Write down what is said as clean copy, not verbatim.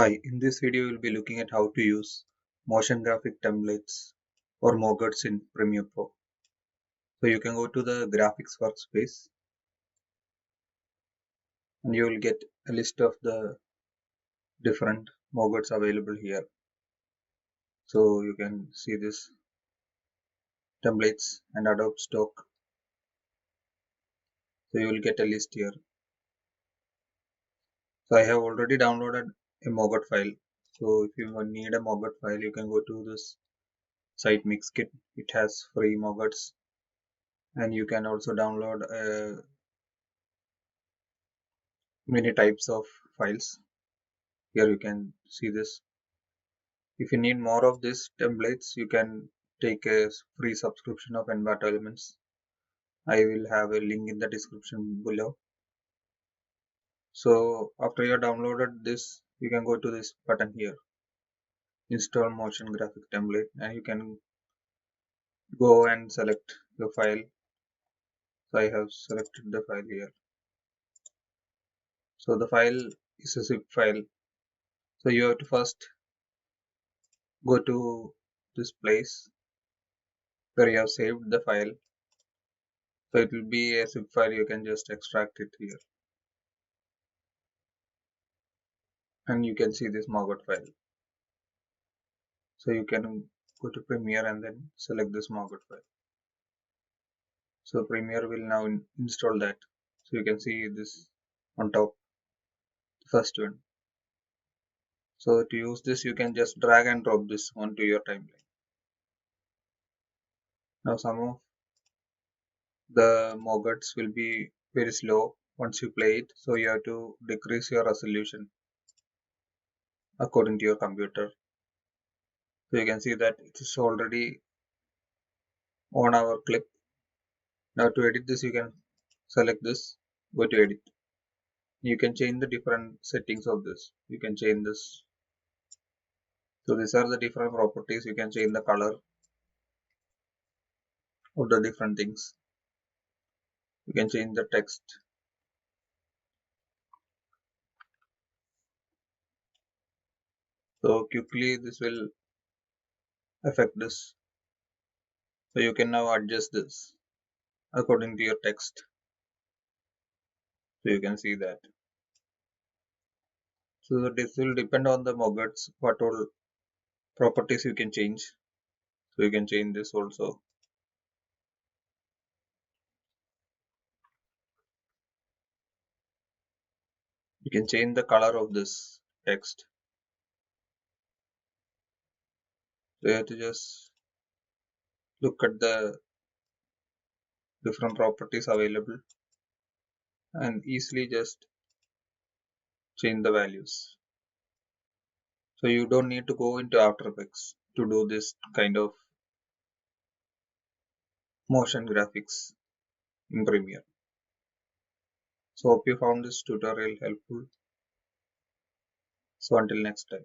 Hi, in this video we'll be looking at how to use motion graphic templates or MOGRTs in Premiere Pro. So you can go to the graphics workspace and you will get a list of the different MOGRTs available here. So you can see this templates and Adobe stock. So you will get a list here. So I have already downloaded a MOGRT file. So if you need a MOGRT file, you can go to this site Mixkit. It has free MOGRTs, and you can also download many types of files. Here you can see this. If you need more of these templates, you can take a free subscription of Envato Elements. I will have a link in the description below. So after you have downloaded this, you can go to this button here, install motion graphic template, and you can go and select your file. So I have selected the file here. So the file is a zip file. So you have to first go to this place where you have saved the file. So it will be a zip file. You can just extract it here, and you can see this MOGRT file. So you can go to Premiere and then select this MOGRT file. So Premiere will now install that. So you can see this on top, the first one. So to use this, you can just drag and drop this onto your timeline. Now some of the MOGRTs will be very slow once you play it. So you have to decrease your resolution according to your computer. So you can see that it is already on our clip. Now to edit this, you can select this, go to edit. You can change the different settings of this. You can change this. So these are the different properties. You can change the color of the different things. You can change the text. So quickly this will affect this. So you can now adjust this according to your text. So you can see that. So this will depend on the MOGRTs, what all properties you can change. So you can change this also. You can change the color of this text. So you have to just look at the different properties available and easily just change the values. So you don't need to go into After Effects to do this kind of motion graphics in Premiere. So hope you found this tutorial helpful. So until next time.